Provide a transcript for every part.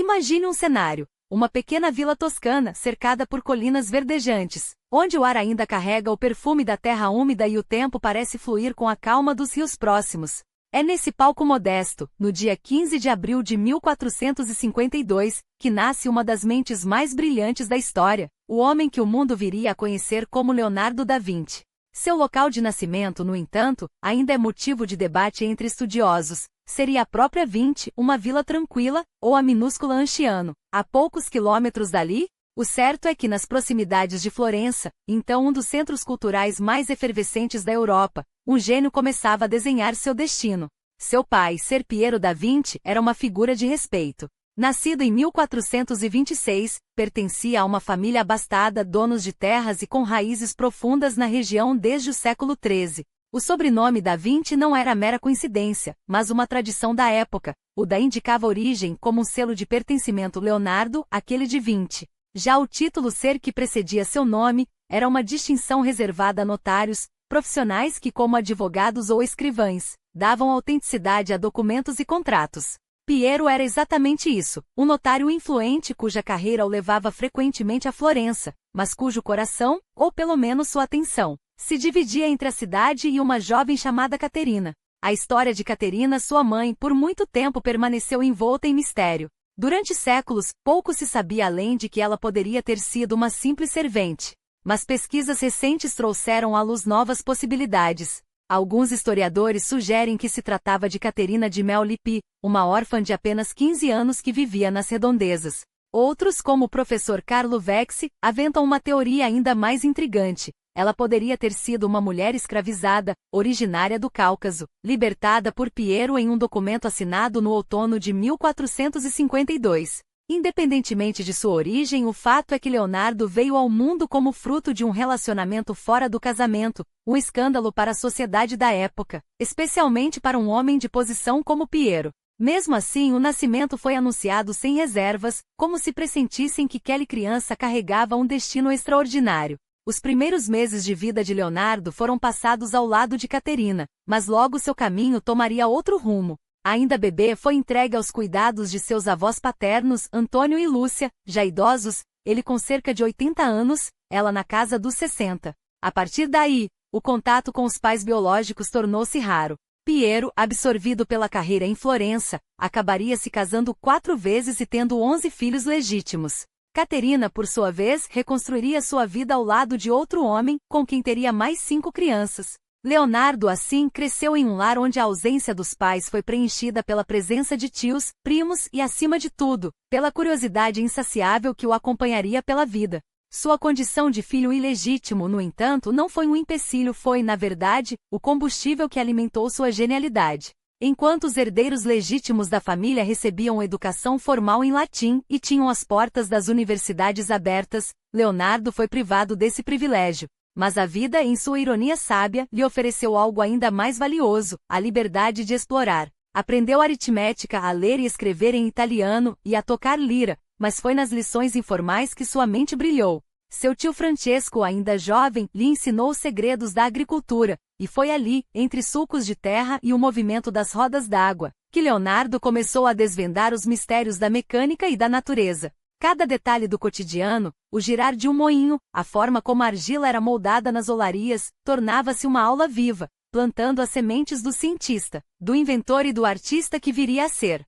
Imagine um cenário: uma pequena vila toscana cercada por colinas verdejantes, onde o ar ainda carrega o perfume da terra úmida e o tempo parece fluir com a calma dos rios próximos. É nesse palco modesto, no dia 15 de abril de 1452, que nasce uma das mentes mais brilhantes da história, o homem que o mundo viria a conhecer como Leonardo da Vinci. Seu local de nascimento, no entanto, ainda é motivo de debate entre estudiosos. Seria a própria Vinci uma vila tranquila, ou a minúscula Anciano, a poucos quilômetros dali? O certo é que nas proximidades de Florença, então um dos centros culturais mais efervescentes da Europa, um gênio começava a desenhar seu destino. Seu pai, Ser Piero da Vinci, era uma figura de respeito. Nascido em 1426, pertencia a uma família abastada, donos de terras e com raízes profundas na região desde o século XIII. O sobrenome da Vinci não era mera coincidência, mas uma tradição da época. O da indicava origem como um selo de pertencimento Leonardo, aquele de Vinci. Já o título Ser, que precedia seu nome, era uma distinção reservada a notários, profissionais que, como advogados ou escrivães, davam autenticidade a documentos e contratos. Piero era exatamente isso, um notário influente cuja carreira o levava frequentemente a Florença, mas cujo coração, ou pelo menos sua atenção, se dividia entre a cidade e uma jovem chamada Caterina. A história de Caterina, sua mãe, por muito tempo permaneceu envolta em mistério. Durante séculos, pouco se sabia além de que ela poderia ter sido uma simples servente. Mas pesquisas recentes trouxeram à luz novas possibilidades. Alguns historiadores sugerem que se tratava de Caterina de Mel Lippi, uma órfã de apenas 15 anos que vivia nas redondezas. Outros, como o professor Carlo Vexi, aventam uma teoria ainda mais intrigante. Ela poderia ter sido uma mulher escravizada, originária do Cáucaso, libertada por Piero em um documento assinado no outono de 1452. Independentemente de sua origem, o fato é que Leonardo veio ao mundo como fruto de um relacionamento fora do casamento, um escândalo para a sociedade da época, especialmente para um homem de posição como Piero. Mesmo assim, o nascimento foi anunciado sem reservas, como se pressentissem que aquela criança carregava um destino extraordinário. Os primeiros meses de vida de Leonardo foram passados ao lado de Caterina, mas logo seu caminho tomaria outro rumo. Ainda bebê, foi entregue aos cuidados de seus avós paternos, Antônio e Lúcia, já idosos, ele com cerca de 80 anos, ela na casa dos 60. A partir daí, o contato com os pais biológicos tornou-se raro. Piero, absorvido pela carreira em Florença, acabaria se casando 4 vezes e tendo 11 filhos legítimos. Caterina, por sua vez, reconstruiria sua vida ao lado de outro homem, com quem teria mais 5 crianças. Leonardo, assim, cresceu em um lar onde a ausência dos pais foi preenchida pela presença de tios, primos e, acima de tudo, pela curiosidade insaciável que o acompanharia pela vida. Sua condição de filho ilegítimo, no entanto, não foi um empecilho, foi, na verdade, o combustível que alimentou sua genialidade. Enquanto os herdeiros legítimos da família recebiam educação formal em latim e tinham as portas das universidades abertas, Leonardo foi privado desse privilégio. Mas a vida, em sua ironia sábia, lhe ofereceu algo ainda mais valioso, a liberdade de explorar. Aprendeu aritmética, a ler e escrever em italiano, e a tocar lira, mas foi nas lições informais que sua mente brilhou. Seu tio Francesco, ainda jovem, lhe ensinou os segredos da agricultura, e foi ali, entre sulcos de terra e o movimento das rodas d'água, que Leonardo começou a desvendar os mistérios da mecânica e da natureza. Cada detalhe do cotidiano, o girar de um moinho, a forma como a argila era moldada nas olarias, tornava-se uma aula viva, plantando as sementes do cientista, do inventor e do artista que viria a ser.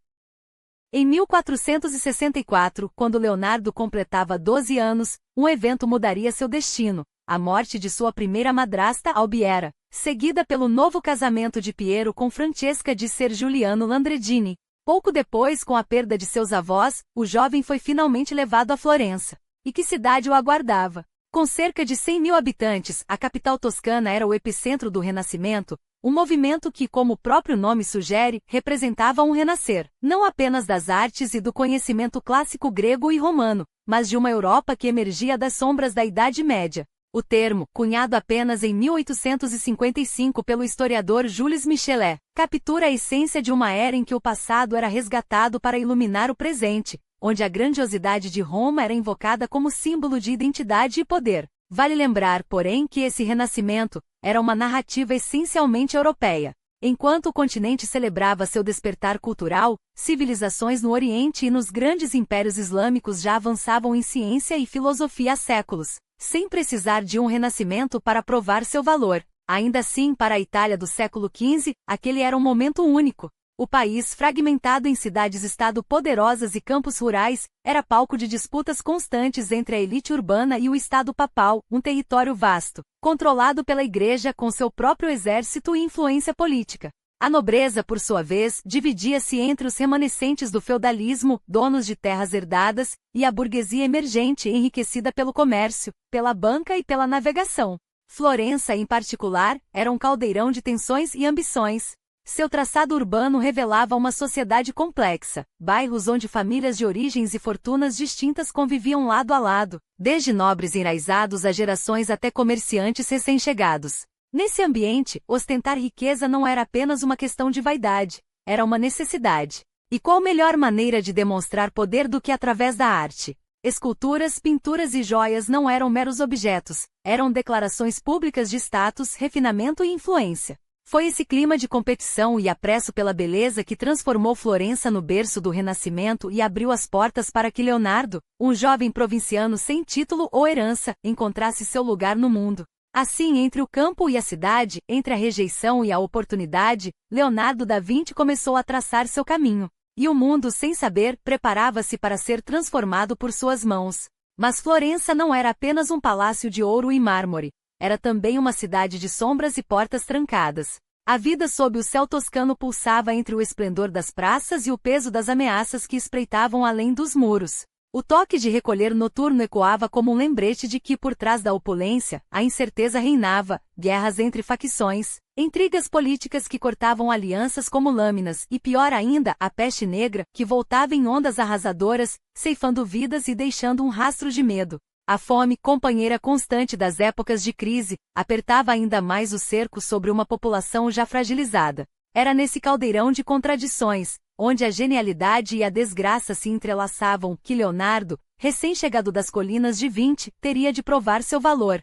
Em 1464, quando Leonardo completava 12 anos, um evento mudaria seu destino, a morte de sua primeira madrasta Albiera, seguida pelo novo casamento de Piero com Francesca de Ser Giuliano Landredini. Pouco depois, com a perda de seus avós, o jovem foi finalmente levado a Florença. E que cidade o aguardava? Com cerca de 100.000 habitantes, a capital toscana era o epicentro do Renascimento, um movimento que, como o próprio nome sugere, representava um renascer, não apenas das artes e do conhecimento clássico grego e romano, mas de uma Europa que emergia das sombras da Idade Média. O termo, cunhado apenas em 1855 pelo historiador Jules Michelet, captura a essência de uma era em que o passado era resgatado para iluminar o presente, onde a grandiosidade de Roma era invocada como símbolo de identidade e poder. Vale lembrar, porém, que esse renascimento era uma narrativa essencialmente europeia. Enquanto o continente celebrava seu despertar cultural, civilizações no Oriente e nos grandes impérios islâmicos já avançavam em ciência e filosofia há séculos, sem precisar de um renascimento para provar seu valor. Ainda assim, para a Itália do século XV, aquele era um momento único. O país, fragmentado em cidades-estado poderosas e campos rurais, era palco de disputas constantes entre a elite urbana e o Estado papal, um território vasto, controlado pela Igreja com seu próprio exército e influência política. A nobreza, por sua vez, dividia-se entre os remanescentes do feudalismo, donos de terras herdadas, e a burguesia emergente enriquecida pelo comércio, pela banca e pela navegação. Florença, em particular, era um caldeirão de tensões e ambições. Seu traçado urbano revelava uma sociedade complexa, bairros onde famílias de origens e fortunas distintas conviviam lado a lado, desde nobres enraizados a gerações até comerciantes recém-chegados. Nesse ambiente, ostentar riqueza não era apenas uma questão de vaidade, era uma necessidade. E qual melhor maneira de demonstrar poder do que através da arte? Esculturas, pinturas e joias não eram meros objetos, eram declarações públicas de status, refinamento e influência. Foi esse clima de competição e apreço pela beleza que transformou Florença no berço do Renascimento e abriu as portas para que Leonardo, um jovem provinciano sem título ou herança, encontrasse seu lugar no mundo. Assim, entre o campo e a cidade, entre a rejeição e a oportunidade, Leonardo da Vinci começou a traçar seu caminho. E o mundo, sem saber, preparava-se para ser transformado por suas mãos. Mas Florença não era apenas um palácio de ouro e mármore. Era também uma cidade de sombras e portas trancadas. A vida sob o céu toscano pulsava entre o esplendor das praças e o peso das ameaças que espreitavam além dos muros. O toque de recolher noturno ecoava como um lembrete de que, por trás da opulência, a incerteza reinava, guerras entre facções, intrigas políticas que cortavam alianças como lâminas e, pior ainda, a peste negra, que voltava em ondas arrasadoras, ceifando vidas e deixando um rastro de medo. A fome, companheira constante das épocas de crise, apertava ainda mais o cerco sobre uma população já fragilizada. Era nesse caldeirão de contradições, onde a genialidade e a desgraça se entrelaçavam, que Leonardo, recém-chegado das colinas de Vinci, teria de provar seu valor.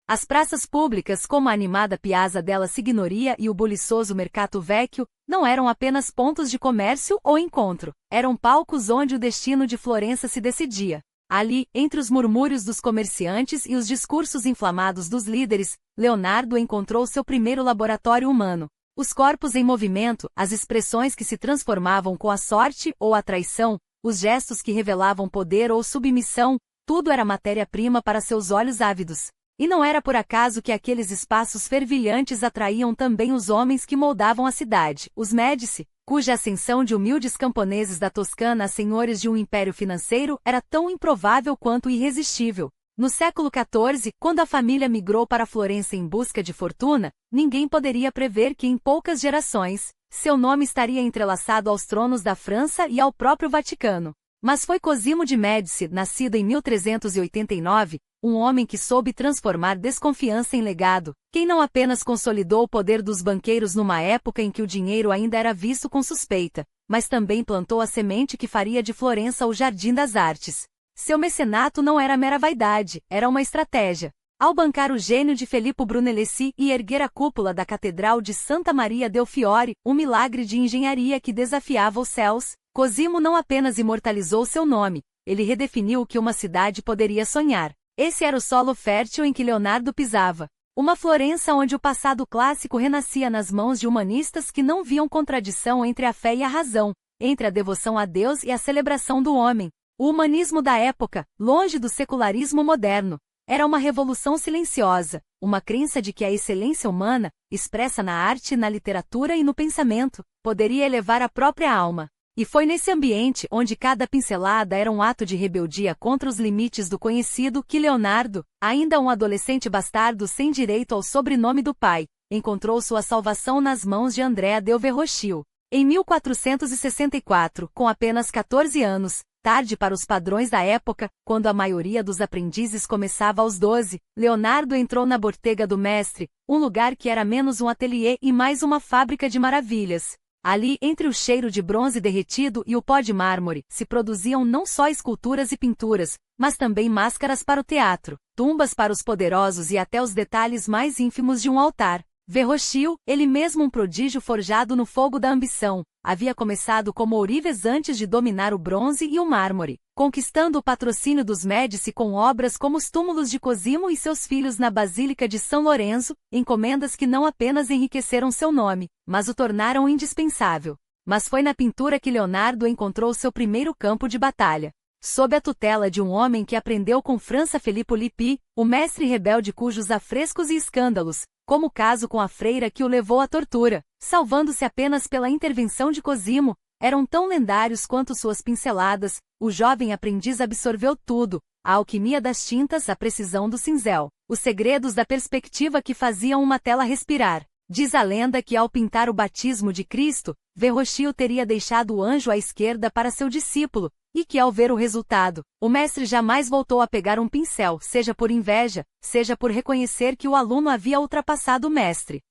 As praças públicas, como a animada Piazza della Signoria e o buliçoso Mercato Vecchio, não eram apenas pontos de comércio ou encontro, eram palcos onde o destino de Florença se decidia. Ali, entre os murmúrios dos comerciantes e os discursos inflamados dos líderes, Leonardo encontrou seu primeiro laboratório humano. Os corpos em movimento, as expressões que se transformavam com a sorte ou a traição, os gestos que revelavam poder ou submissão, tudo era matéria-prima para seus olhos ávidos. E não era por acaso que aqueles espaços fervilhantes atraíam também os homens que moldavam a cidade, os Médici, cuja ascensão de humildes camponeses da Toscana a senhores de um império financeiro era tão improvável quanto irresistível. No século XIV, quando a família migrou para Florença em busca de fortuna, ninguém poderia prever que em poucas gerações, seu nome estaria entrelaçado aos tronos da França e ao próprio Vaticano. Mas foi Cosimo de Médici, nascido em 1389, um homem que soube transformar desconfiança em legado, quem não apenas consolidou o poder dos banqueiros numa época em que o dinheiro ainda era visto com suspeita, mas também plantou a semente que faria de Florença o Jardim das Artes. Seu mecenato não era mera vaidade, era uma estratégia. Ao bancar o gênio de Filippo Brunelleschi e erguer a cúpula da Catedral de Santa Maria del Fiore, um milagre de engenharia que desafiava os céus, Cosimo não apenas imortalizou seu nome, ele redefiniu o que uma cidade poderia sonhar. Esse era o solo fértil em que Leonardo pisava. Uma Florença onde o passado clássico renascia nas mãos de humanistas que não viam contradição entre a fé e a razão, entre a devoção a Deus e a celebração do homem. O humanismo da época, longe do secularismo moderno, era uma revolução silenciosa, uma crença de que a excelência humana, expressa na arte, na literatura e no pensamento, poderia elevar a própria alma. E foi nesse ambiente, onde cada pincelada era um ato de rebeldia contra os limites do conhecido, que Leonardo, ainda um adolescente bastardo sem direito ao sobrenome do pai, encontrou sua salvação nas mãos de Andrea del Verrocchio. Em 1464, com apenas 14 anos, tarde para os padrões da época, quando a maioria dos aprendizes começava aos 12, Leonardo entrou na Bottega do Mestre, um lugar que era menos um ateliê e mais uma fábrica de maravilhas. Ali, entre o cheiro de bronze derretido e o pó de mármore, se produziam não só esculturas e pinturas, mas também máscaras para o teatro, tumbas para os poderosos e até os detalhes mais ínfimos de um altar. Verrocchio, ele mesmo um prodígio forjado no fogo da ambição, havia começado como ourives antes de dominar o bronze e o mármore, conquistando o patrocínio dos Médici com obras como os túmulos de Cosimo e seus filhos na Basílica de São Lourenço, encomendas que não apenas enriqueceram seu nome, mas o tornaram indispensável. Mas foi na pintura que Leonardo encontrou seu primeiro campo de batalha. Sob a tutela de um homem que aprendeu com França Filippo Lippi, o mestre rebelde cujos afrescos e escândalos, como o caso com a freira que o levou à tortura, salvando-se apenas pela intervenção de Cosimo, eram tão lendários quanto suas pinceladas, o jovem aprendiz absorveu tudo, a alquimia das tintas, a precisão do cinzel, os segredos da perspectiva que faziam uma tela respirar. Diz a lenda que ao pintar o batismo de Cristo, Verrocchio teria deixado o anjo à esquerda para seu discípulo, e que ao ver o resultado, o mestre jamais voltou a pegar um pincel, seja por inveja, seja por reconhecer que o aluno havia ultrapassado o mestre.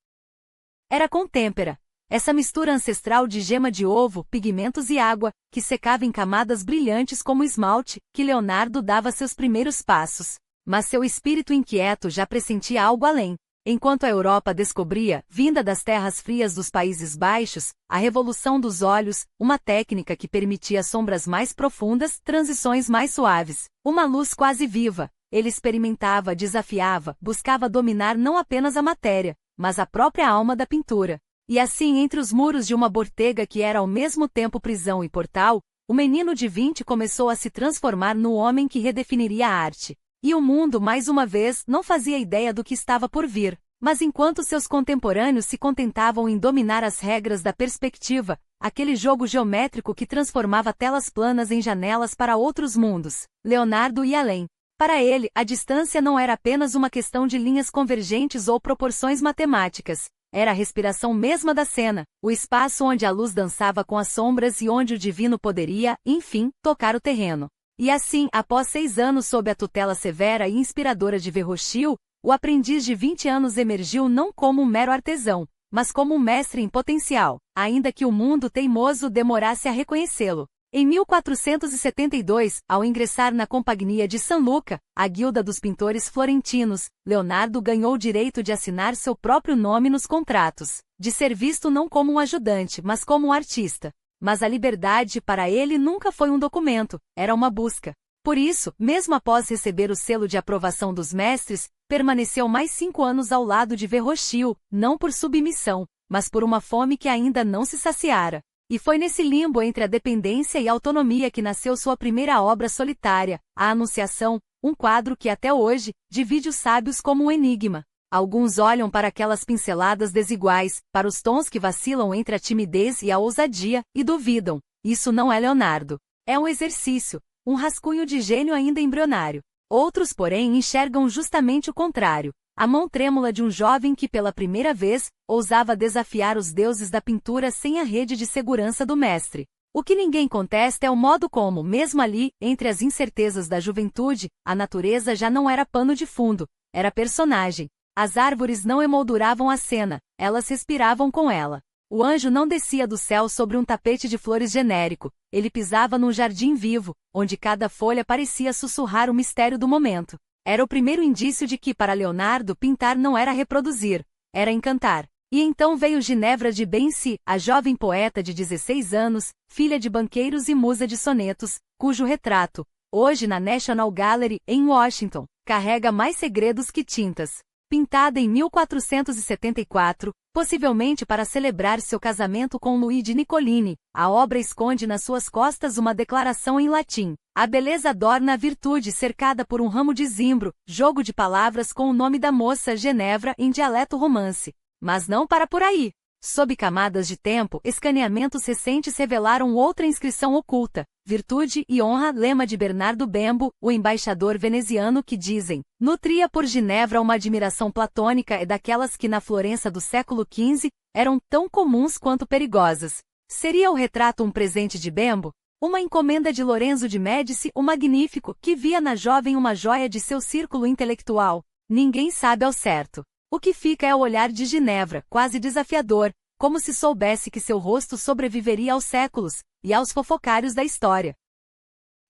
Era com têmpera, essa mistura ancestral de gema de ovo, pigmentos e água, que secava em camadas brilhantes como esmalte, que Leonardo dava seus primeiros passos. Mas seu espírito inquieto já pressentia algo além. Enquanto a Europa descobria, vinda das terras frias dos Países Baixos, a revolução dos olhos, uma técnica que permitia sombras mais profundas, transições mais suaves, uma luz quase viva, ele experimentava, desafiava, buscava dominar não apenas a matéria, mas a própria alma da pintura. E assim, entre os muros de uma Bottega que era ao mesmo tempo prisão e portal, o menino de 20 começou a se transformar no homem que redefiniria a arte. E o mundo, mais uma vez, não fazia ideia do que estava por vir. Mas enquanto seus contemporâneos se contentavam em dominar as regras da perspectiva, aquele jogo geométrico que transformava telas planas em janelas para outros mundos, Leonardo ia além. Para ele, a distância não era apenas uma questão de linhas convergentes ou proporções matemáticas. Era a respiração mesma da cena, o espaço onde a luz dançava com as sombras e onde o divino poderia, enfim, tocar o terreno. E assim, após 6 anos sob a tutela severa e inspiradora de Verrocchio, o aprendiz de 20 anos emergiu não como um mero artesão, mas como um mestre em potencial, ainda que o mundo teimoso demorasse a reconhecê-lo. Em 1472, ao ingressar na Companhia de San Luca, a guilda dos pintores florentinos, Leonardo ganhou o direito de assinar seu próprio nome nos contratos, de ser visto não como um ajudante, mas como um artista. Mas a liberdade para ele nunca foi um documento, era uma busca. Por isso, mesmo após receber o selo de aprovação dos mestres, permaneceu mais 5 anos ao lado de Verrocchio, não por submissão, mas por uma fome que ainda não se saciara. E foi nesse limbo entre a dependência e a autonomia que nasceu sua primeira obra solitária, A Anunciação, um quadro que até hoje divide os sábios como um enigma. Alguns olham para aquelas pinceladas desiguais, para os tons que vacilam entre a timidez e a ousadia, e duvidam. Isso não é Leonardo. É um exercício, um rascunho de gênio ainda embrionário. Outros, porém, enxergam justamente o contrário. A mão trêmula de um jovem que pela primeira vez, ousava desafiar os deuses da pintura sem a rede de segurança do mestre. O que ninguém contesta é o modo como, mesmo ali, entre as incertezas da juventude, a natureza já não era pano de fundo, era personagem. As árvores não emolduravam a cena, elas respiravam com ela. O anjo não descia do céu sobre um tapete de flores genérico, ele pisava num jardim vivo, onde cada folha parecia sussurrar o mistério do momento. Era o primeiro indício de que, para Leonardo, pintar não era reproduzir, era encantar. E então veio Ginevra de Benci, a jovem poeta de 16 anos, filha de banqueiros e musa de sonetos, cujo retrato, hoje na National Gallery, em Washington, carrega mais segredos que tintas. Pintada em 1474, possivelmente para celebrar seu casamento com Luigi Niccolini, a obra esconde nas suas costas uma declaração em latim. A beleza adorna a virtude cercada por um ramo de zimbro, jogo de palavras com o nome da moça Genevra em dialeto romance. Mas não para por aí. Sob camadas de tempo, escaneamentos recentes revelaram outra inscrição oculta, Virtude e Honra, lema de Bernardo Bembo, o embaixador veneziano que dizem, nutria por Ginevra uma admiração platônica e daquelas que na Florença do século XV, eram tão comuns quanto perigosas. Seria o retrato um presente de Bembo? Uma encomenda de Lorenzo de Médici, o Magnífico, que via na jovem uma joia de seu círculo intelectual? Ninguém sabe ao certo. O que fica é o olhar de Ginevra, quase desafiador, como se soubesse que seu rosto sobreviveria aos séculos, e aos fofocários da história.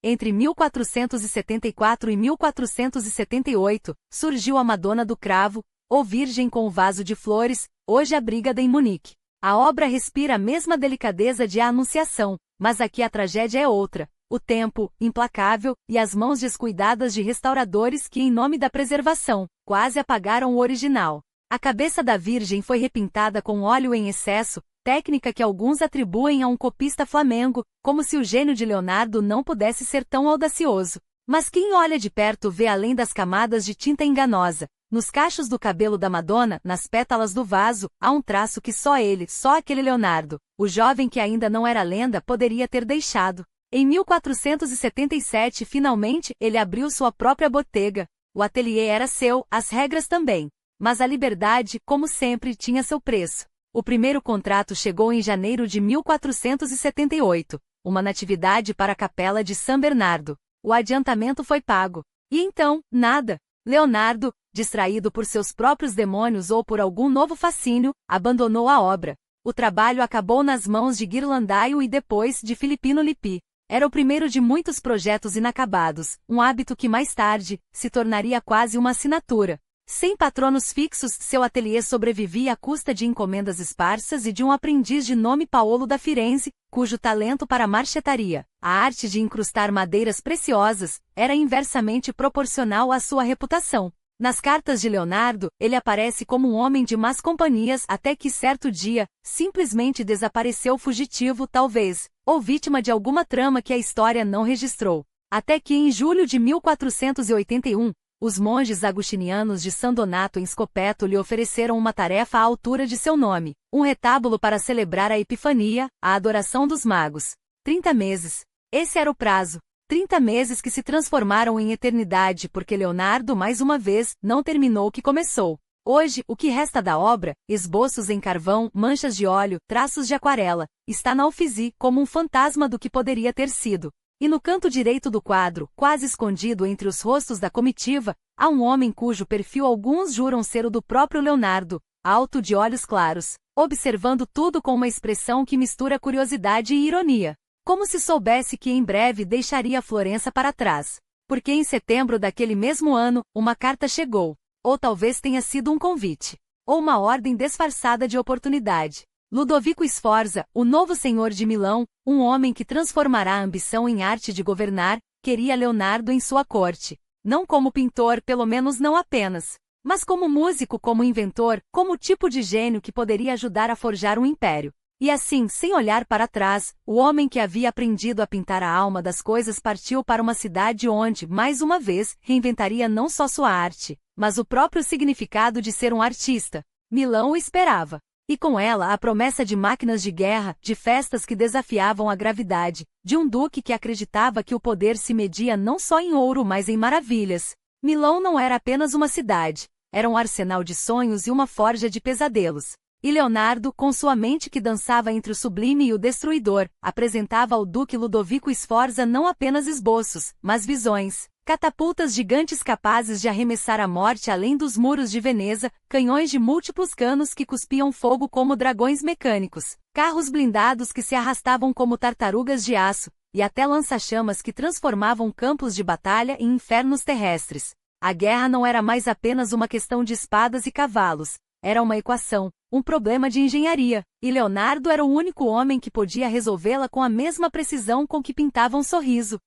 Entre 1474 e 1478, surgiu a Madonna do Cravo, ou Virgem com o Vaso de Flores, hoje abrigada em Munique. A obra respira a mesma delicadeza de A Anunciação, mas aqui a tragédia é outra. O tempo, implacável, e as mãos descuidadas de restauradores que, em nome da preservação, quase apagaram o original. A cabeça da Virgem foi repintada com óleo em excesso, técnica que alguns atribuem a um copista flamengo, como se o gênio de Leonardo não pudesse ser tão audacioso. Mas quem olha de perto vê além das camadas de tinta enganosa. Nos cachos do cabelo da Madonna, nas pétalas do vaso, há um traço que só ele, só aquele Leonardo, o jovem que ainda não era lenda, poderia ter deixado. Em 1477, finalmente, ele abriu sua própria botega. O ateliê era seu, as regras também. Mas a liberdade, como sempre, tinha seu preço. O primeiro contrato chegou em janeiro de 1478, uma natividade para a capela de São Bernardo. O adiantamento foi pago. E então, nada. Leonardo, distraído por seus próprios demônios ou por algum novo fascínio, abandonou a obra. O trabalho acabou nas mãos de Ghirlandaio e depois de Filippino Lippi. Era o primeiro de muitos projetos inacabados, um hábito que mais tarde se tornaria quase uma assinatura. Sem patronos fixos, seu ateliê sobrevivia à custa de encomendas esparsas e de um aprendiz de nome Paolo da Firenze, cujo talento para a marchetaria, a arte de incrustar madeiras preciosas, era inversamente proporcional à sua reputação. Nas cartas de Leonardo, ele aparece como um homem de más companhias até que certo dia, simplesmente desapareceu fugitivo talvez, ou vítima de alguma trama que a história não registrou. Até que em julho de 1481, os monges agostinianos de San Donato em Scopeto lhe ofereceram uma tarefa à altura de seu nome, um retábulo para celebrar a Epifania, a adoração dos magos. 30 meses. Esse era o prazo. 30 meses que se transformaram em eternidade porque Leonardo, mais uma vez, não terminou o que começou. Hoje, o que resta da obra, esboços em carvão, manchas de óleo, traços de aquarela, está na Uffizi como um fantasma do que poderia ter sido. E no canto direito do quadro, quase escondido entre os rostos da comitiva, há um homem cujo perfil alguns juram ser o do próprio Leonardo, alto de olhos claros, observando tudo com uma expressão que mistura curiosidade e ironia. Como se soubesse que em breve deixaria Florença para trás. Porque em setembro daquele mesmo ano, uma carta chegou. Ou talvez tenha sido um convite. Ou uma ordem disfarçada de oportunidade. Ludovico Sforza, o novo senhor de Milão, um homem que transformará a ambição em arte de governar, queria Leonardo em sua corte. Não como pintor, pelo menos não apenas. Mas como músico, como inventor, como tipo de gênio que poderia ajudar a forjar um império. E assim, sem olhar para trás, o homem que havia aprendido a pintar a alma das coisas partiu para uma cidade onde, mais uma vez, reinventaria não só sua arte, mas o próprio significado de ser um artista. Milão o esperava. E com ela a promessa de máquinas de guerra, de festas que desafiavam a gravidade, de um duque que acreditava que o poder se media não só em ouro mas em maravilhas. Milão não era apenas uma cidade, era um arsenal de sonhos e uma forja de pesadelos. E Leonardo, com sua mente que dançava entre o sublime e o destruidor, apresentava ao duque Ludovico Sforza não apenas esboços, mas visões. Catapultas gigantes capazes de arremessar a morte além dos muros de Veneza, canhões de múltiplos canos que cuspiam fogo como dragões mecânicos, carros blindados que se arrastavam como tartarugas de aço, e até lança-chamas que transformavam campos de batalha em infernos terrestres. A guerra não era mais apenas uma questão de espadas e cavalos, era uma equação, um problema de engenharia, e Leonardo era o único homem que podia resolvê-la com a mesma precisão com que pintava um sorriso.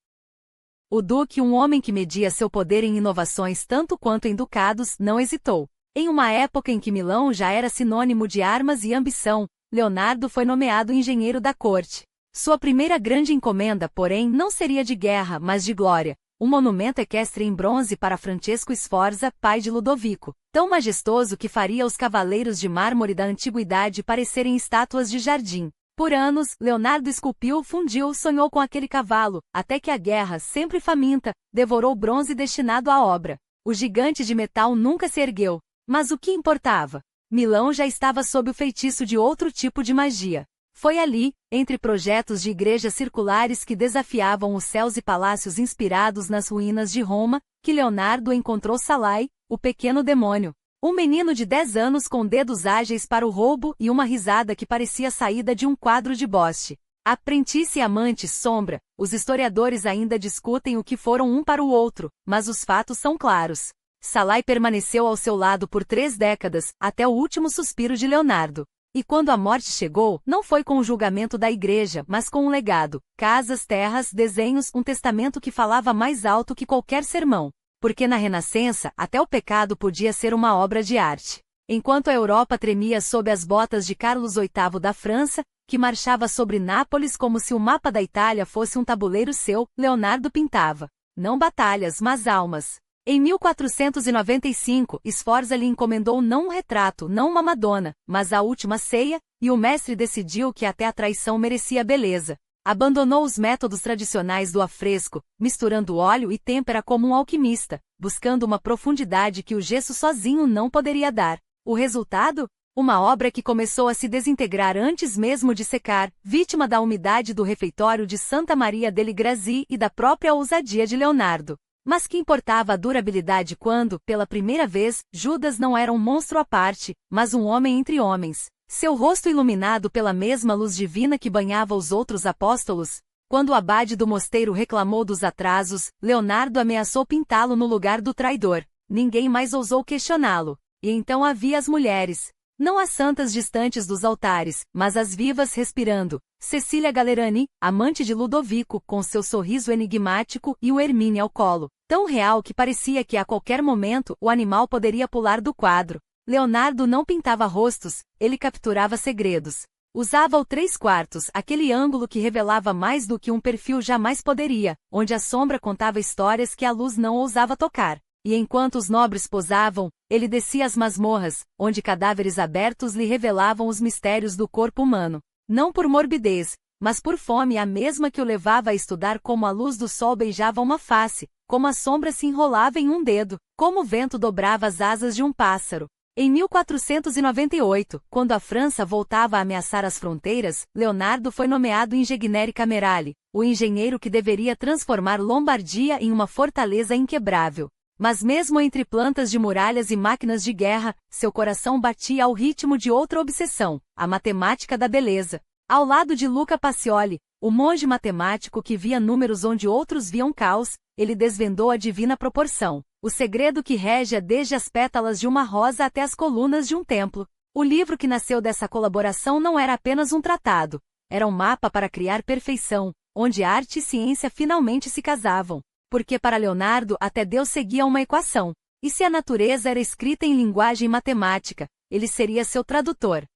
O duque, um homem que media seu poder em inovações tanto quanto em ducados, não hesitou. Em uma época em que Milão já era sinônimo de armas e ambição, Leonardo foi nomeado engenheiro da corte. Sua primeira grande encomenda, porém, não seria de guerra, mas de glória. Um monumento equestre em bronze para Francesco Sforza, pai de Ludovico, tão majestoso que faria os cavaleiros de mármore da antiguidade parecerem estátuas de jardim. Por anos, Leonardo esculpiu, fundiu, sonhou com aquele cavalo, até que a guerra, sempre faminta, devorou o bronze destinado à obra. O gigante de metal nunca se ergueu. Mas o que importava? Milão já estava sob o feitiço de outro tipo de magia. Foi ali, entre projetos de igrejas circulares que desafiavam os céus e palácios inspirados nas ruínas de Roma, que Leonardo encontrou Salai, o pequeno demônio. Um menino de 10 anos com dedos ágeis para o roubo e uma risada que parecia saída de um quadro de Bosch. Aprendiz e amante sombra, os historiadores ainda discutem o que foram um para o outro, mas os fatos são claros. Szalay permaneceu ao seu lado por 3 décadas, até o último suspiro de Leonardo. E quando a morte chegou, não foi com o julgamento da igreja, mas com um legado, casas, terras, desenhos, um testamento que falava mais alto que qualquer sermão. Porque na Renascença, até o pecado podia ser uma obra de arte. Enquanto a Europa tremia sob as botas de Carlos VIII da França, que marchava sobre Nápoles como se o mapa da Itália fosse um tabuleiro seu, Leonardo pintava. Não batalhas, mas almas. Em 1495, Sforza lhe encomendou não um retrato, não uma Madonna, mas a Última Ceia, e o mestre decidiu que até a traição merecia beleza. Abandonou os métodos tradicionais do afresco, misturando óleo e têmpera como um alquimista, buscando uma profundidade que o gesso sozinho não poderia dar. O resultado? Uma obra que começou a se desintegrar antes mesmo de secar, vítima da umidade do refeitório de Santa Maria delle Grazie e da própria ousadia de Leonardo. Mas que importava a durabilidade quando, pela primeira vez, Judas não era um monstro à parte, mas um homem entre homens. Seu rosto iluminado pela mesma luz divina que banhava os outros apóstolos. Quando o abade do mosteiro reclamou dos atrasos, Leonardo ameaçou pintá-lo no lugar do traidor. Ninguém mais ousou questioná-lo. E então havia as mulheres. Não as santas distantes dos altares, mas as vivas respirando. Cecília Galerani, amante de Ludovico, com seu sorriso enigmático e o Hermine ao colo, tão real que parecia que a qualquer momento o animal poderia pular do quadro. Leonardo não pintava rostos, ele capturava segredos. Usava o 3/4, aquele ângulo que revelava mais do que um perfil jamais poderia, onde a sombra contava histórias que a luz não ousava tocar. E enquanto os nobres posavam, ele descia as masmorras, onde cadáveres abertos lhe revelavam os mistérios do corpo humano. Não por morbidez, mas por fome, a mesma que o levava a estudar como a luz do sol beijava uma face, como a sombra se enrolava em um dedo, como o vento dobrava as asas de um pássaro. Em 1498, quando a França voltava a ameaçar as fronteiras, Leonardo foi nomeado Ingegnere Camerale, o engenheiro que deveria transformar Lombardia em uma fortaleza inquebrável. Mas mesmo entre plantas de muralhas e máquinas de guerra, seu coração batia ao ritmo de outra obsessão, a matemática da beleza. Ao lado de Luca Pacioli, o monge matemático que via números onde outros viam caos, ele desvendou a divina proporção, o segredo que rege desde as pétalas de uma rosa até as colunas de um templo. O livro que nasceu dessa colaboração não era apenas um tratado, era um mapa para criar perfeição, onde arte e ciência finalmente se casavam. Porque para Leonardo até Deus seguia uma equação. E se a natureza era escrita em linguagem matemática, ele seria seu tradutor.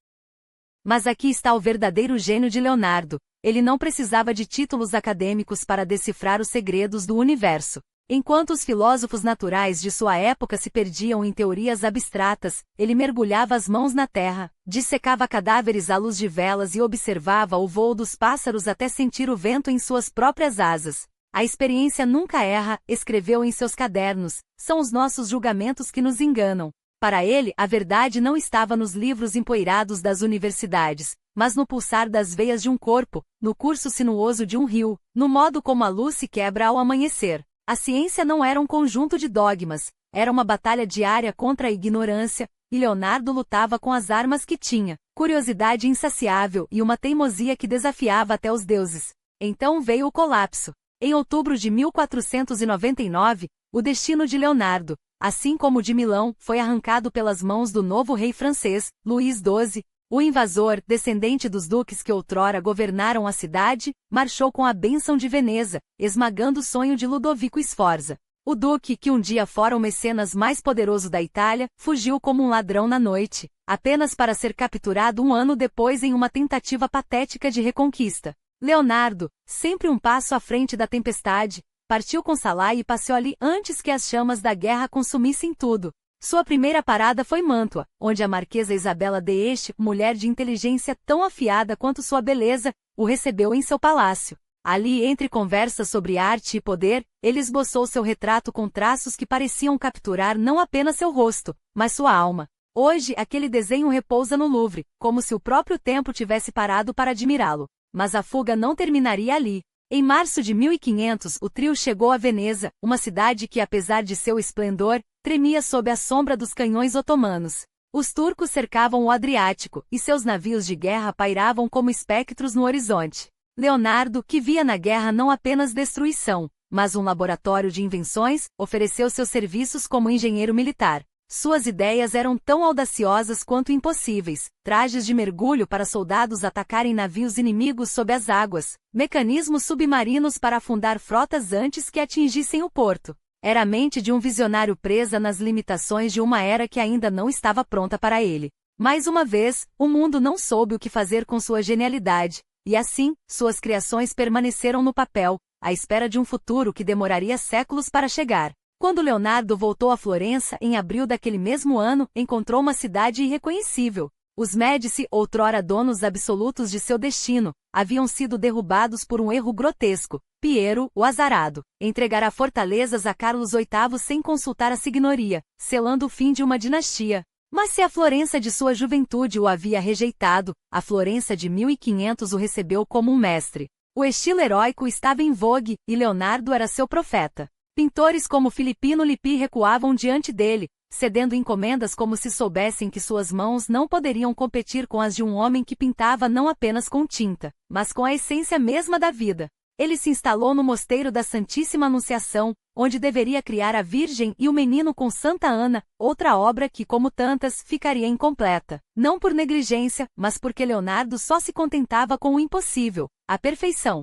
Mas aqui está o verdadeiro gênio de Leonardo. Ele não precisava de títulos acadêmicos para decifrar os segredos do universo. Enquanto os filósofos naturais de sua época se perdiam em teorias abstratas, ele mergulhava as mãos na terra, dissecava cadáveres à luz de velas e observava o voo dos pássaros até sentir o vento em suas próprias asas. A experiência nunca erra, escreveu em seus cadernos, são os nossos julgamentos que nos enganam. Para ele, a verdade não estava nos livros empoeirados das universidades, mas no pulsar das veias de um corpo, no curso sinuoso de um rio, no modo como a luz se quebra ao amanhecer. A ciência não era um conjunto de dogmas, era uma batalha diária contra a ignorância, e Leonardo lutava com as armas que tinha, curiosidade insaciável e uma teimosia que desafiava até os deuses. Então veio o colapso. Em outubro de 1499, o destino de Leonardo, assim como o de Milão, foi arrancado pelas mãos do novo rei francês, Luís XII. O invasor, descendente dos duques que outrora governaram a cidade, marchou com a bênção de Veneza, esmagando o sonho de Ludovico Sforza. O duque, que um dia fora o mecenas mais poderoso da Itália, fugiu como um ladrão na noite, apenas para ser capturado um ano depois em uma tentativa patética de reconquista. Leonardo, sempre um passo à frente da tempestade, partiu com Szalay e Pacioli antes que as chamas da guerra consumissem tudo. Sua primeira parada foi Mantua, onde a marquesa Isabela de Este, mulher de inteligência tão afiada quanto sua beleza, o recebeu em seu palácio. Ali, entre conversas sobre arte e poder, ele esboçou seu retrato com traços que pareciam capturar não apenas seu rosto, mas sua alma. Hoje, aquele desenho repousa no Louvre, como se o próprio tempo tivesse parado para admirá-lo. Mas a fuga não terminaria ali. Em março de 1500, o trio chegou a Veneza, uma cidade que, apesar de seu esplendor, tremia sob a sombra dos canhões otomanos. Os turcos cercavam o Adriático, e seus navios de guerra pairavam como espectros no horizonte. Leonardo, que via na guerra não apenas destruição, mas um laboratório de invenções ofereceu seus serviços como engenheiro militar. Suas ideias eram tão audaciosas quanto impossíveis: trajes de mergulho para soldados atacarem navios inimigos sob as águas, mecanismos submarinos para afundar frotas antes que atingissem o porto. Era a mente de um visionário presa nas limitações de uma era que ainda não estava pronta para ele. Mais uma vez, o mundo não soube o que fazer com sua genialidade, e assim, suas criações permaneceram no papel, à espera de um futuro que demoraria séculos para chegar. Quando Leonardo voltou a Florença em abril daquele mesmo ano, encontrou uma cidade irreconhecível. Os Médici, outrora donos absolutos de seu destino, haviam sido derrubados por um erro grotesco. Piero, o azarado, entregará fortalezas a Carlos VIII sem consultar a signoria, selando o fim de uma dinastia. Mas se a Florença de sua juventude o havia rejeitado, a Florença de 1500 o recebeu como um mestre. O estilo heróico estava em vogue, e Leonardo era seu profeta. Pintores como Filippino Lippi recuavam diante dele, cedendo encomendas como se soubessem que suas mãos não poderiam competir com as de um homem que pintava não apenas com tinta, mas com a essência mesma da vida. Ele se instalou no Mosteiro da Santíssima Anunciação, onde deveria criar a Virgem e o Menino com Santa Ana, outra obra que, como tantas, ficaria incompleta. Não por negligência, mas porque Leonardo só se contentava com o impossível, a perfeição.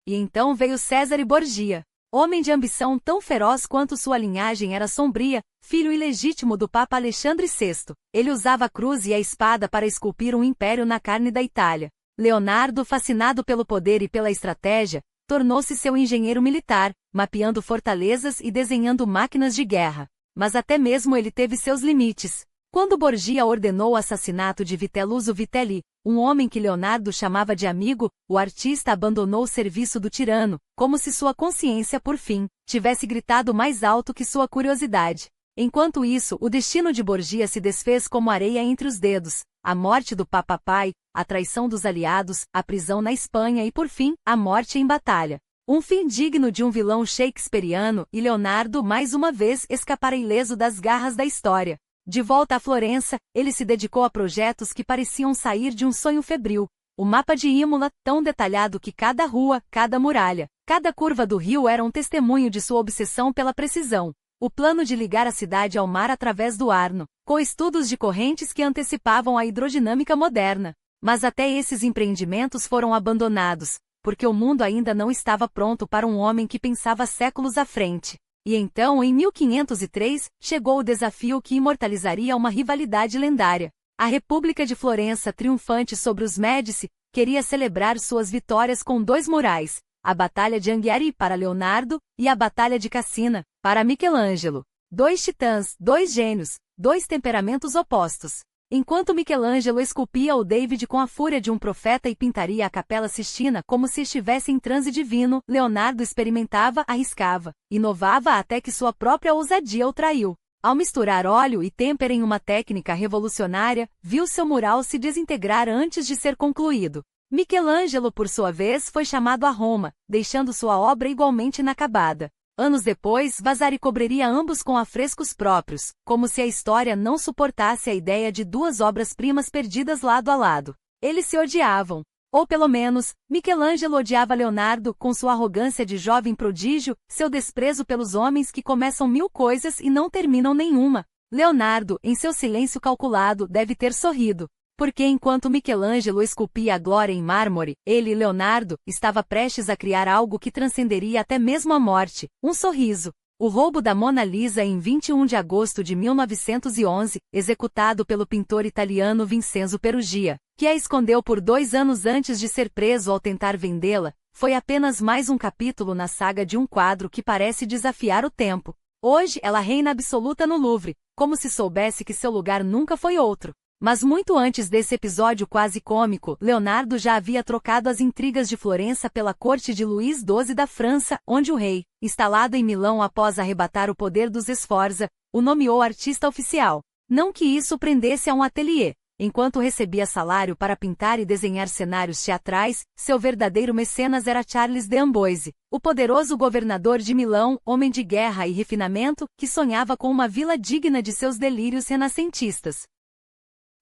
E então veio Cesare Borgia. Homem de ambição tão feroz quanto sua linhagem era sombria, filho ilegítimo do Papa Alexandre VI, ele usava a cruz e a espada para esculpir um império na carne da Itália. Leonardo, fascinado pelo poder e pela estratégia, tornou-se seu engenheiro militar, mapeando fortalezas e desenhando máquinas de guerra. Mas até mesmo ele teve seus limites. Quando Borgia ordenou o assassinato de Vitelluso Vitelli, um homem que Leonardo chamava de amigo, o artista abandonou o serviço do tirano, como se sua consciência, por fim, tivesse gritado mais alto que sua curiosidade. Enquanto isso, o destino de Borgia se desfez como areia entre os dedos: a morte do Papa Pai, a traição dos aliados, a prisão na Espanha e, por fim, a morte em batalha. Um fim digno de um vilão shakespeariano, e Leonardo mais uma vez escapara ileso das garras da história. De volta a Florença, ele se dedicou a projetos que pareciam sair de um sonho febril. O mapa de Imola, tão detalhado que cada rua, cada muralha, cada curva do rio era um testemunho de sua obsessão pela precisão. O plano de ligar a cidade ao mar através do Arno, com estudos de correntes que antecipavam a hidrodinâmica moderna. Mas até esses empreendimentos foram abandonados, porque o mundo ainda não estava pronto para um homem que pensava séculos à frente. E então, em 1503, chegou o desafio que imortalizaria uma rivalidade lendária. A República de Florença, triunfante sobre os Médici, queria celebrar suas vitórias com dois murais: a Batalha de Anghiari para Leonardo e a Batalha de Cassina para Michelangelo. Dois titãs, dois gênios, dois temperamentos opostos. Enquanto Michelangelo esculpia o David com a fúria de um profeta e pintaria a Capela Sistina como se estivesse em transe divino, Leonardo experimentava, arriscava, inovava até que sua própria ousadia o traiu. Ao misturar óleo e têmpera em uma técnica revolucionária, viu seu mural se desintegrar antes de ser concluído. Michelangelo, por sua vez, foi chamado a Roma, deixando sua obra igualmente inacabada. Anos depois, Vasari cobriria ambos com afrescos próprios, como se a história não suportasse a ideia de duas obras-primas perdidas lado a lado. Eles se odiavam. Ou pelo menos, Michelangelo odiava Leonardo com sua arrogância de jovem prodígio, seu desprezo pelos homens que começam mil coisas e não terminam nenhuma. Leonardo, em seu silêncio calculado, deve ter sorrido. Porque enquanto Michelangelo esculpia a glória em mármore, ele, Leonardo, estava prestes a criar algo que transcenderia até mesmo a morte: um sorriso. O roubo da Mona Lisa em 21 de agosto de 1911, executado pelo pintor italiano Vincenzo Perugia, que a escondeu por 2 anos antes de ser preso ao tentar vendê-la, foi apenas mais um capítulo na saga de um quadro que parece desafiar o tempo. Hoje ela reina absoluta no Louvre, como se soubesse que seu lugar nunca foi outro. Mas muito antes desse episódio quase cômico, Leonardo já havia trocado as intrigas de Florença pela corte de Luís XII da França, onde o rei, instalado em Milão após arrebatar o poder dos Sforza, o nomeou artista oficial. Não que isso prendesse a um ateliê. Enquanto recebia salário para pintar e desenhar cenários teatrais, seu verdadeiro mecenas era Charles de Amboise, o poderoso governador de Milão, homem de guerra e refinamento, que sonhava com uma vila digna de seus delírios renascentistas.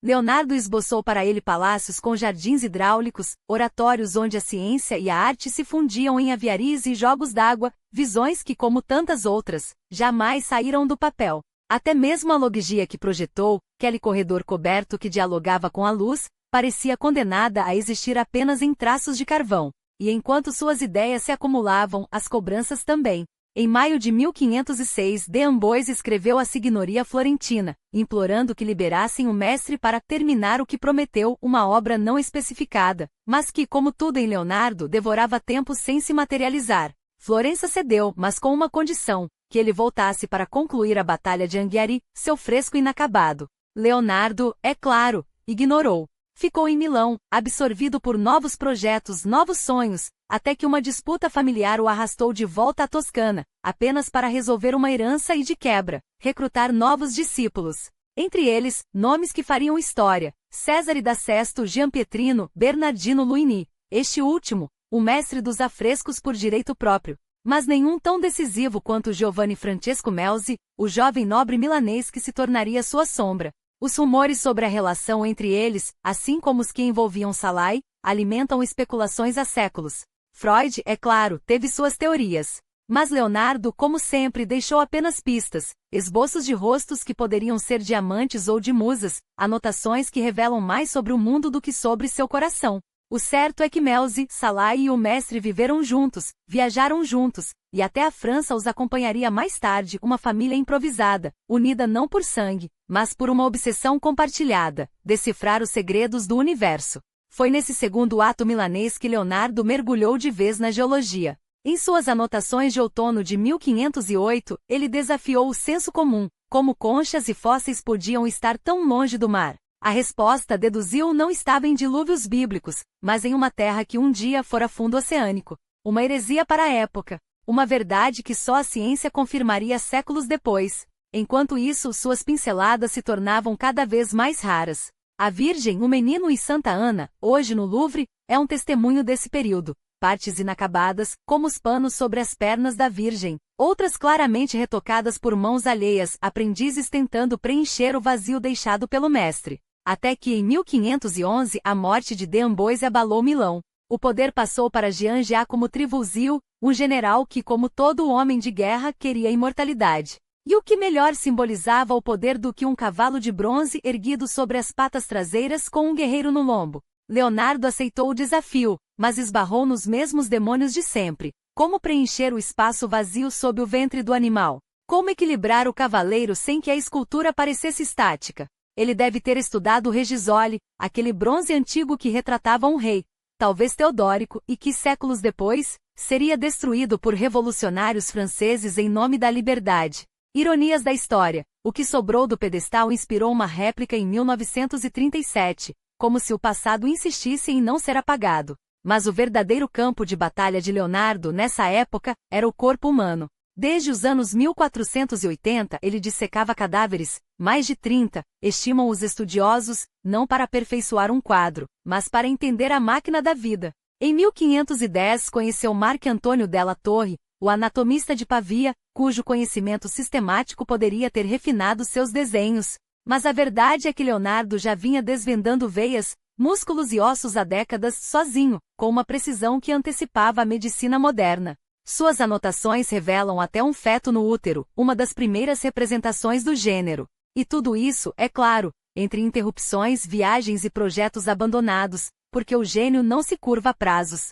Leonardo esboçou para ele palácios com jardins hidráulicos, oratórios onde a ciência e a arte se fundiam em aviarias e jogos d'água, visões que, como tantas outras, jamais saíram do papel. Até mesmo a logia que projetou, aquele corredor coberto que dialogava com a luz, parecia condenada a existir apenas em traços de carvão. E enquanto suas ideias se acumulavam, as cobranças também. Em maio de 1506, de Amboise escreveu à signoria florentina, implorando que liberassem o mestre para terminar o que prometeu, uma obra não especificada, mas que, como tudo em Leonardo, devorava tempo sem se materializar. Florença cedeu, mas com uma condição, que ele voltasse para concluir a Batalha de Anghiari, seu fresco inacabado. Leonardo, é claro, ignorou. Ficou em Milão, absorvido por novos projetos, novos sonhos, até que uma disputa familiar o arrastou de volta à Toscana, apenas para resolver uma herança e, de quebra, recrutar novos discípulos. Entre eles, nomes que fariam história: Cesare da Sesto, Gianpietrino, Bernardino Luini. Este último, o mestre dos afrescos por direito próprio. Mas nenhum tão decisivo quanto Giovanni Francesco Melzi, o jovem nobre milanês que se tornaria sua sombra. Os rumores sobre a relação entre eles, assim como os que envolviam Salai, alimentam especulações há séculos. Freud, é claro, teve suas teorias. Mas Leonardo, como sempre, deixou apenas pistas, esboços de rostos que poderiam ser de amantes ou de musas, anotações que revelam mais sobre o mundo do que sobre seu coração. O certo é que Melzi, Salai e o mestre viveram juntos, viajaram juntos, e até a França os acompanharia mais tarde, uma família improvisada, unida não por sangue, mas por uma obsessão compartilhada: decifrar os segredos do universo. Foi nesse segundo ato milanês que Leonardo mergulhou de vez na geologia. Em suas anotações de outono de 1508, ele desafiou o senso comum: como conchas e fósseis podiam estar tão longe do mar? A resposta, deduziu, não estava em dilúvios bíblicos, mas em uma terra que um dia fora fundo oceânico. Uma heresia para a época. Uma verdade que só a ciência confirmaria séculos depois. Enquanto isso, suas pinceladas se tornavam cada vez mais raras. A Virgem, o Menino e Santa Ana, hoje no Louvre, é um testemunho desse período. Partes inacabadas, como os panos sobre as pernas da Virgem, outras claramente retocadas por mãos alheias, aprendizes tentando preencher o vazio deixado pelo mestre. Até que em 1511 a morte de de Amboise abalou Milão. O poder passou para Jean Giacomo Trivulzio, um general que, como todo homem de guerra, queria imortalidade. E o que melhor simbolizava o poder do que um cavalo de bronze erguido sobre as patas traseiras com um guerreiro no lombo? Leonardo aceitou o desafio, mas esbarrou nos mesmos demônios de sempre. Como preencher o espaço vazio sob o ventre do animal? Como equilibrar o cavaleiro sem que a escultura parecesse estática? Ele deve ter estudado o Regisole, aquele bronze antigo que retratava um rei, talvez Teodórico, e que séculos depois, seria destruído por revolucionários franceses em nome da liberdade. Ironias da história: o que sobrou do pedestal inspirou uma réplica em 1937, como se o passado insistisse em não ser apagado. Mas o verdadeiro campo de batalha de Leonardo nessa época era o corpo humano. Desde os anos 1480 ele dissecava cadáveres, mais de 30, estimam os estudiosos, não para aperfeiçoar um quadro, mas para entender a máquina da vida. Em 1510 conheceu Marco Antônio della Torre, o anatomista de Pavia, cujo conhecimento sistemático poderia ter refinado seus desenhos. Mas a verdade é que Leonardo já vinha desvendando veias, músculos e ossos há décadas sozinho, com uma precisão que antecipava a medicina moderna. Suas anotações revelam até um feto no útero, uma das primeiras representações do gênero. E tudo isso, é claro, entre interrupções, viagens e projetos abandonados, porque o gênio não se curva a prazos.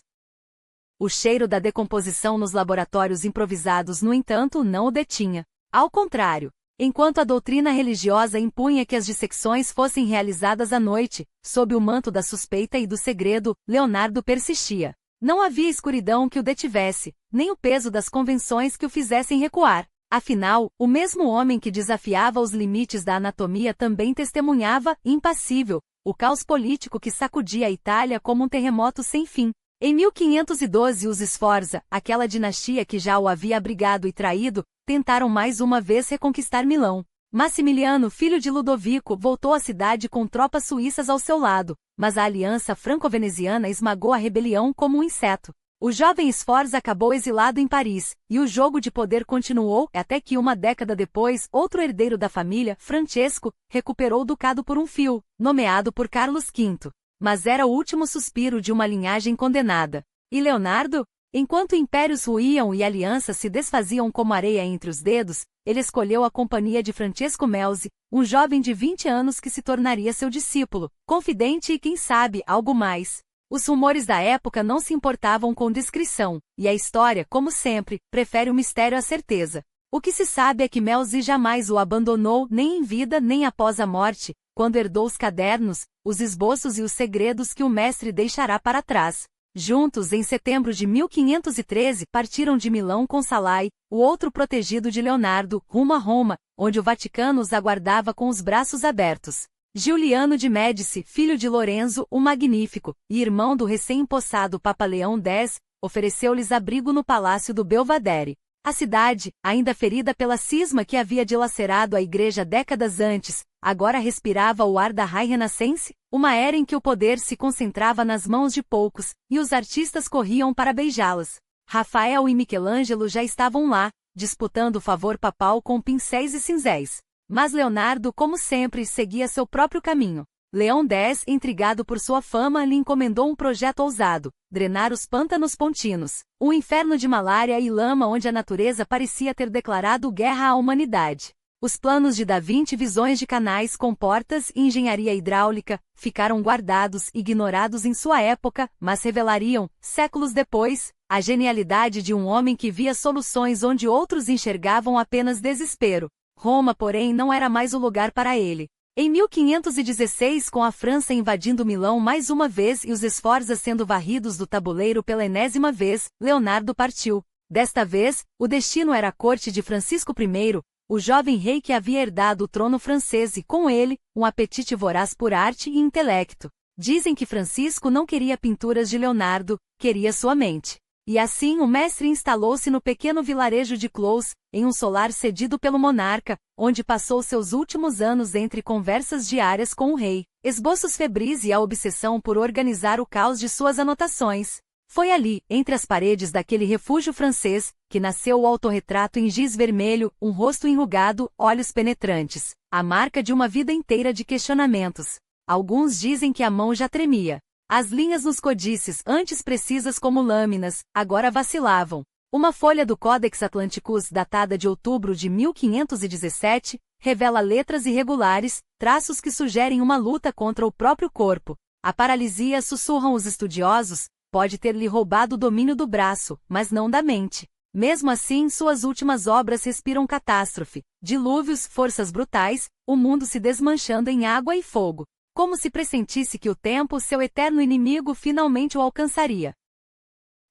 O cheiro da decomposição nos laboratórios improvisados, no entanto, não o detinha. Ao contrário, enquanto a doutrina religiosa impunha que as dissecções fossem realizadas à noite, sob o manto da suspeita e do segredo, Leonardo persistia. Não havia escuridão que o detivesse, nem o peso das convenções que o fizessem recuar. Afinal, o mesmo homem que desafiava os limites da anatomia também testemunhava, impassível, o caos político que sacudia a Itália como um terremoto sem fim. Em 1512 os Sforza, aquela dinastia que já o havia abrigado e traído, tentaram mais uma vez reconquistar Milão. Massimiliano, filho de Ludovico, voltou à cidade com tropas suíças ao seu lado, mas a aliança franco-veneziana esmagou a rebelião como um inseto. O jovem Sforza acabou exilado em Paris, e o jogo de poder continuou até que uma década depois outro herdeiro da família, Francesco, recuperou o ducado por um fio, nomeado por Carlos V. Mas era o último suspiro de uma linhagem condenada. E Leonardo? Enquanto impérios ruíam e alianças se desfaziam como areia entre os dedos, ele escolheu a companhia de Francesco Melzi, um jovem de 20 anos que se tornaria seu discípulo, confidente e quem sabe, algo mais. Os rumores da época não se importavam com discrição, e a história, como sempre, prefere o mistério à certeza. O que se sabe é que Melzi jamais o abandonou nem em vida nem após a morte, quando herdou os cadernos, os esboços e os segredos que o mestre deixará para trás. Juntos, em setembro de 1513, partiram de Milão com Salai, o outro protegido de Leonardo, rumo a Roma, onde o Vaticano os aguardava com os braços abertos. Giuliano de Médici, filho de Lorenzo o Magnífico, e irmão do recém-empossado Papa Leão X, ofereceu-lhes abrigo no Palácio do Belvedere. A cidade, ainda ferida pela cisma que havia dilacerado a igreja décadas antes, agora respirava o ar da Rai Renascense, uma era em que o poder se concentrava nas mãos de poucos, e os artistas corriam para beijá-las. Rafael e Michelangelo já estavam lá, disputando o favor papal com pincéis e cinzéis. Mas Leonardo, como sempre, seguia seu próprio caminho. Leão X, intrigado por sua fama, lhe encomendou um projeto ousado: drenar os pântanos pontinos, um inferno de malária e lama onde a natureza parecia ter declarado guerra à humanidade. Os planos de Da Vinci, visões de canais com portas e engenharia hidráulica, ficaram guardados e ignorados em sua época, mas revelariam, séculos depois, a genialidade de um homem que via soluções onde outros enxergavam apenas desespero. Roma, porém, não era mais o lugar para ele. Em 1516, com a França invadindo Milão mais uma vez e os Sforzas sendo varridos do tabuleiro pela enésima vez, Leonardo partiu. Desta vez, o destino era a corte de Francisco I, o jovem rei que havia herdado o trono francês e, com ele, um apetite voraz por arte e intelecto. Dizem que Francisco não queria pinturas de Leonardo, queria sua mente. E assim o mestre instalou-se no pequeno vilarejo de Clous, em um solar cedido pelo monarca, onde passou seus últimos anos entre conversas diárias com o rei, esboços febris e a obsessão por organizar o caos de suas anotações. Foi ali, entre as paredes daquele refúgio francês, que nasceu o autorretrato em giz vermelho, um rosto enrugado, olhos penetrantes, a marca de uma vida inteira de questionamentos. Alguns dizem que a mão já tremia. As linhas nos codices, antes precisas como lâminas, agora vacilavam. Uma folha do Codex Atlanticus, datada de outubro de 1517, revela letras irregulares, traços que sugerem uma luta contra o próprio corpo. A paralisia, sussurram os estudiosos, pode ter-lhe roubado o domínio do braço, mas não da mente. Mesmo assim, suas últimas obras respiram catástrofe, dilúvios, forças brutais, o mundo se desmanchando em água e fogo. Como se pressentisse que o tempo, seu eterno inimigo, finalmente o alcançaria.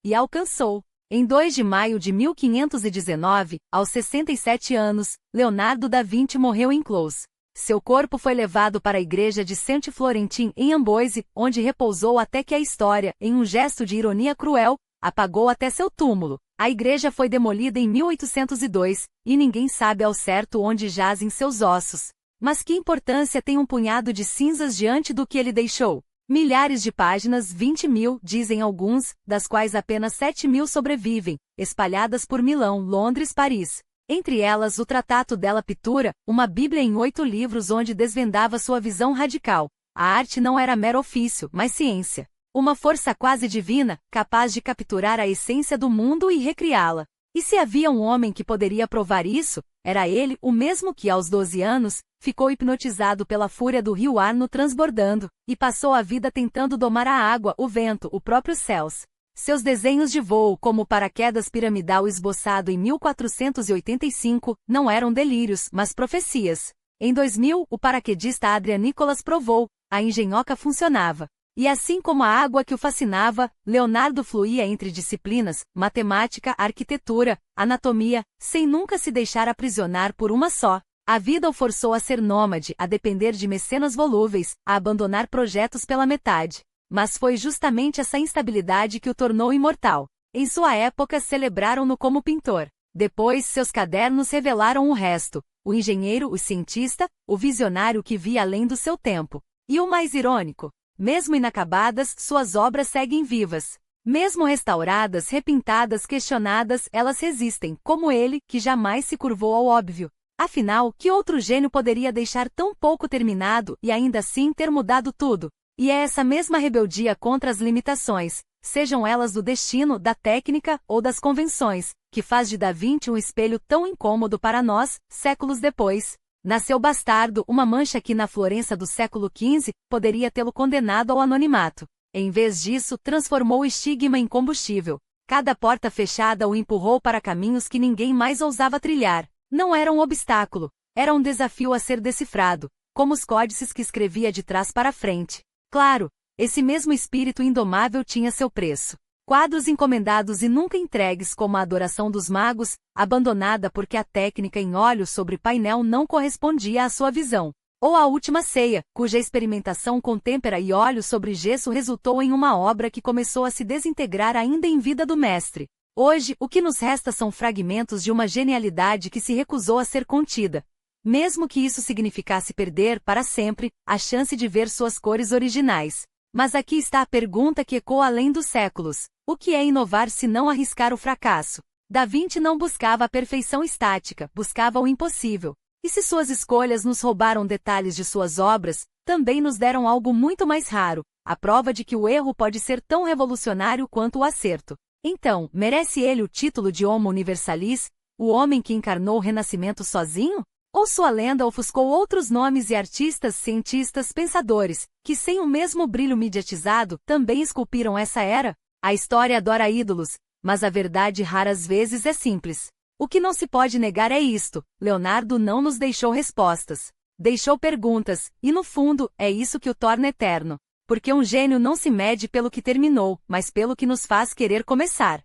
E alcançou. Em 2 de maio de 1519, aos 67 anos, Leonardo da Vinci morreu em Clous. Seu corpo foi levado para a igreja de Saint-Florentin em Amboise, onde repousou até que a história, em um gesto de ironia cruel, apagou até seu túmulo. A igreja foi demolida em 1802, e ninguém sabe ao certo onde jazem seus ossos. Mas que importância tem um punhado de cinzas diante do que ele deixou? Milhares de páginas, 20.000, dizem alguns, das quais apenas 7.000 sobrevivem, espalhadas por Milão, Londres, Paris. Entre elas o Tratato della Pittura, uma bíblia em 8 livros onde desvendava sua visão radical. A arte não era mero ofício, mas ciência. Uma força quase divina, capaz de capturar a essência do mundo e recriá-la. E se havia um homem que poderia provar isso, era ele, o mesmo que, aos 12 anos, ficou hipnotizado pela fúria do rio Arno transbordando, e passou a vida tentando domar a água, o vento, o próprio céus. Seus desenhos de voo, como o paraquedas piramidal esboçado em 1485, não eram delírios, mas profecias. Em 2000, o paraquedista Adrian Nicholas provou, a engenhoca funcionava. E assim como a água que o fascinava, Leonardo fluía entre disciplinas, matemática, arquitetura, anatomia, sem nunca se deixar aprisionar por uma só. A vida o forçou a ser nômade, a depender de mecenas volúveis, a abandonar projetos pela metade. Mas foi justamente essa instabilidade que o tornou imortal. Em sua época celebraram-no como pintor. Depois seus cadernos revelaram o resto. O engenheiro, o cientista, o visionário que via além do seu tempo. E o mais irônico? Mesmo inacabadas, suas obras seguem vivas. Mesmo restauradas, repintadas, questionadas, elas resistem, como ele, que jamais se curvou ao óbvio. Afinal, que outro gênio poderia deixar tão pouco terminado e ainda assim ter mudado tudo? E é essa mesma rebeldia contra as limitações, sejam elas do destino, da técnica ou das convenções, que faz de Da Vinci um espelho tão incômodo para nós, séculos depois. Nasceu bastardo, uma mancha que na Florença do século XV poderia tê-lo condenado ao anonimato. Em vez disso, transformou o estigma em combustível. Cada porta fechada o empurrou para caminhos que ninguém mais ousava trilhar. Não era um obstáculo, era um desafio a ser decifrado, como os códices que escrevia de trás para frente. Claro, esse mesmo espírito indomável tinha seu preço. Quadros encomendados e nunca entregues, como a Adoração dos Magos, abandonada porque a técnica em óleo sobre painel não correspondia à sua visão. Ou A Última Ceia, cuja experimentação com têmpera e óleo sobre gesso resultou em uma obra que começou a se desintegrar ainda em vida do mestre. Hoje, o que nos resta são fragmentos de uma genialidade que se recusou a ser contida. Mesmo que isso significasse perder, para sempre, a chance de ver suas cores originais. Mas aqui está a pergunta que ecoa além dos séculos. O que é inovar se não arriscar o fracasso? Da Vinci não buscava a perfeição estática, buscava o impossível. E se suas escolhas nos roubaram detalhes de suas obras, também nos deram algo muito mais raro, a prova de que o erro pode ser tão revolucionário quanto o acerto. Então, merece ele o título de Homo Universalis, o homem que encarnou o Renascimento sozinho? Ou sua lenda ofuscou outros nomes e artistas, cientistas, pensadores, que sem o mesmo brilho mediatizado, também esculpiram essa era? A história adora ídolos, mas a verdade raras vezes é simples. O que não se pode negar é isto: Leonardo não nos deixou respostas. Deixou perguntas, e no fundo, é isso que o torna eterno. Porque um gênio não se mede pelo que terminou, mas pelo que nos faz querer começar.